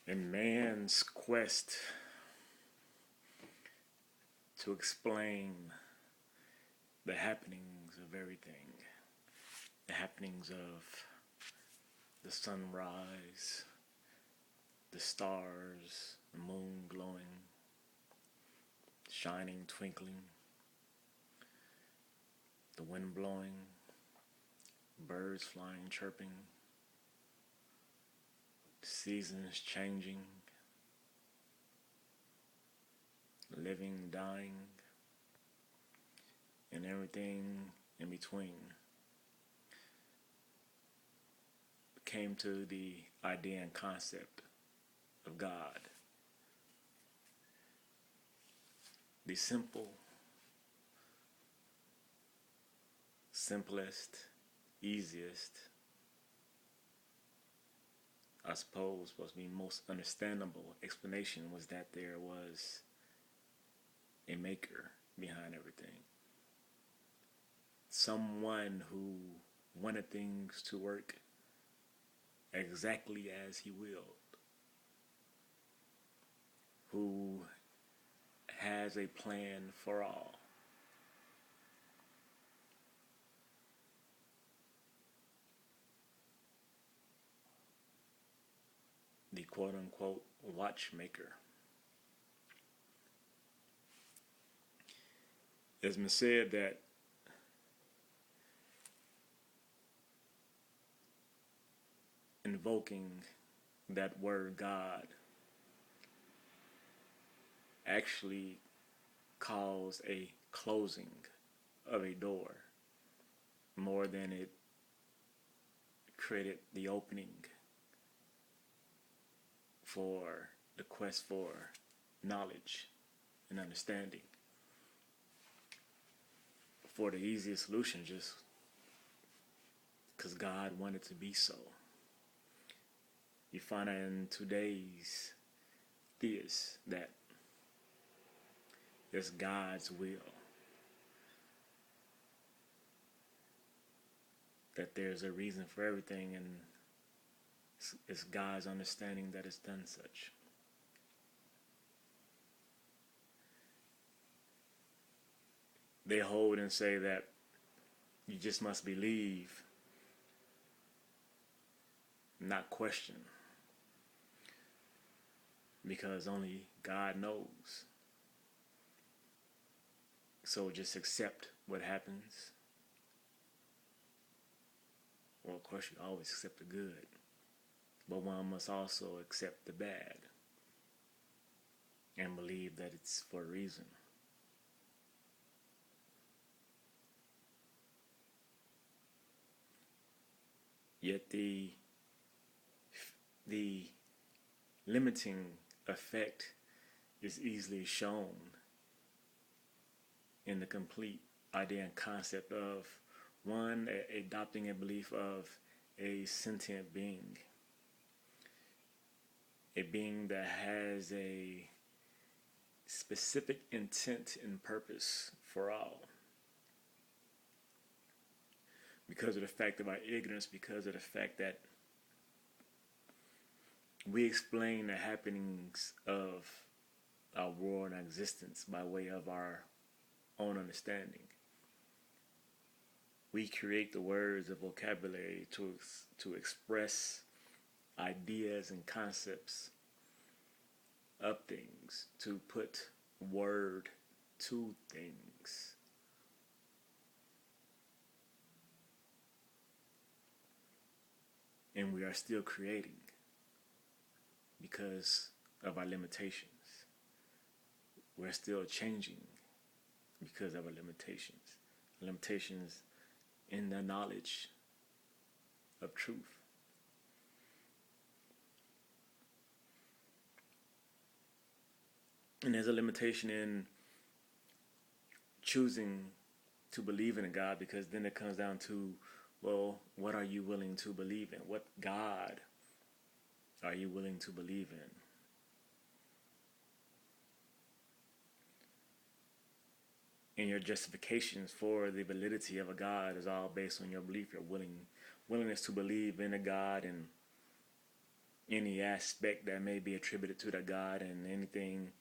In man's quest to explain the happenings of everything, the happenings of the sunrise, the stars, the moon glowing, shining, twinkling, the wind blowing, birds flying, chirping, seasons changing, living, dying, and everything in between, came to the idea and concept of God. The simplest, easiest, I suppose, supposed to be most understandable explanation was that there was a maker behind everything. Someone who wanted things to work exactly as he willed, who has a plan for all. The quote unquote watchmaker. It's been said that invoking that word God actually caused a closing of a door more than it created the opening for the quest for knowledge and understanding. For the easiest solution, just because God wanted to be so. You find out in today's theists that it's God's will, that there's a reason for everything, and it's God's understanding that it's done such. They hold and say that you just must believe, not question, because only God knows. So just accept what happens. Well, of course, you always accept the good, but one must also accept the bad and believe that it's for a reason. Yet the limiting effect is easily shown in the complete idea and concept of one adopting a belief of a sentient being, a being that has a specific intent and purpose for all. Because of the fact of our ignorance, because of the fact that we explain the happenings of our world and existence by way of our own understanding. We create the words of vocabulary to express ideas and concepts of things, to put word to things. And we are still creating because of our limitations. We're still changing because of our limitations. Limitations in the knowledge of truth. And there's a limitation in choosing to believe in a God, because then it comes down to, well, what are you willing to believe in? What God are you willing to believe in? And your justifications for the validity of a God is all based on your belief, your willingness to believe in a God, and any aspect that may be attributed to the God, and anything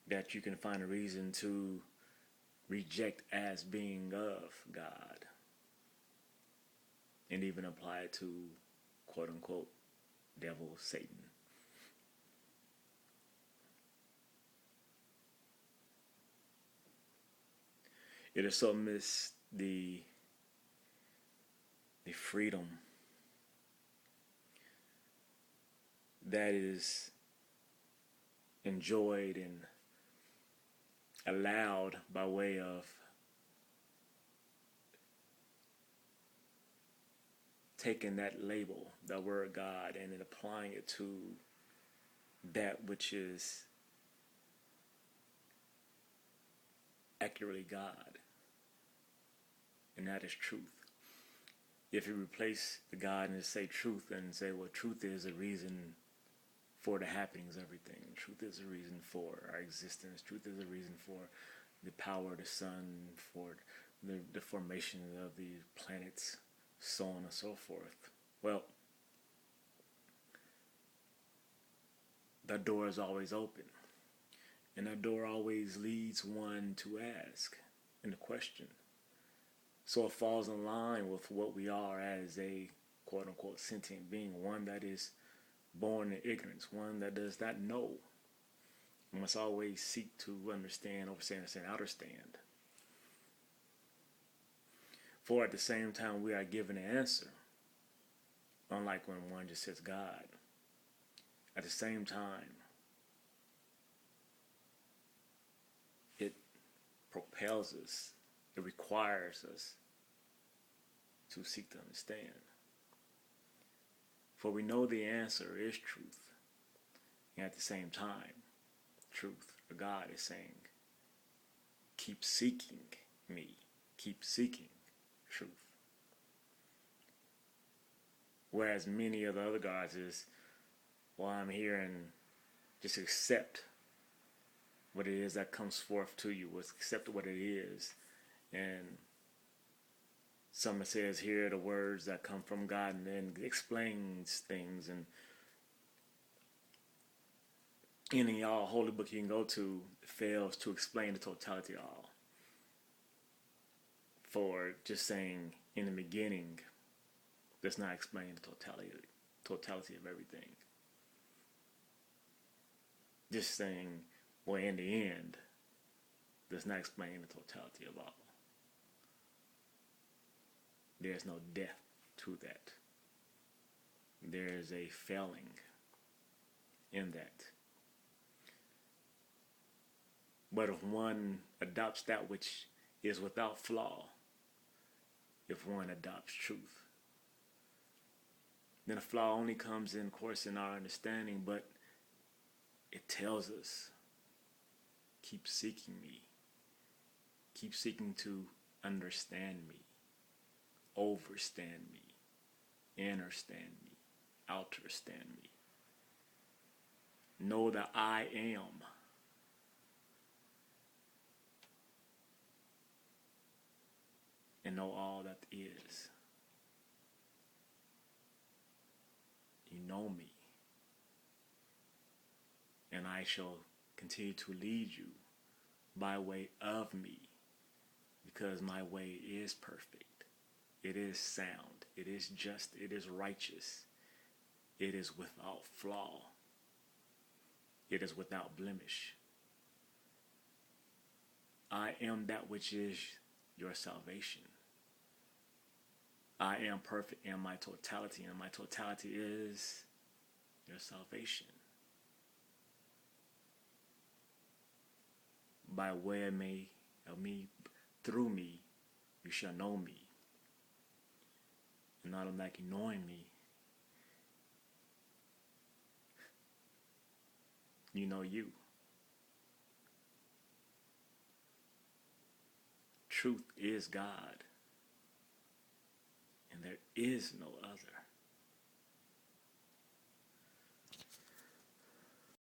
that you can find a reason to reject as being of God, and even apply it to quote unquote devil, Satan. It is so miss the freedom that is enjoyed and allowed by way of taking that label, the word God, and then applying it to that which is accurately God, and that is truth. If you replace the God and say truth, and say, well, truth is a reason for the happenings of everything. Truth is a reason for our existence. Truth is a reason for the power of the sun, for the formation of the planets, so on and so forth. Well, the door is always open. And that door always leads one to ask and to question. So it falls in line with what we are as a quote unquote sentient being, one that is born in ignorance, one that does not know. We must always seek to understand, overstand, and understand. For at the same time we are given an answer, unlike when one just says God. At the same time, it propels us, it requires us to seek to understand. For we know the answer is truth. And at the same time, truth, or God, is saying, keep seeking me. Keep seeking truth. Whereas many of the other gods is, well, I'm here and just accept what it is that comes forth to you. Accept what it is. And someone says, here are the words that come from God, and then explains things. And any holy book you can go to fails to explain the totality of all. For just saying in the beginning does not explain the totality of everything. Just saying, well, in the end does not explain the totality of all. There's no death to that. There is a failing in that. But if one adopts that which is without flaw, if one adopts truth, then a flaw only comes in, of course, in our understanding, but it tells us, keep seeking me. Keep seeking to understand me, overstand me, understand me, outerstand me. Know that I am. And know all that is. You know me. And I shall continue to lead you by way of me, because my way is perfect. It is sound. It is just. It is righteous. It is without flaw. It is without blemish. I am that which is your salvation. I am perfect in my totality, and my totality is your salvation. By way of me, through me, you shall know me. And not unlike you knowing me, you know you. Truth is God, and there is no other.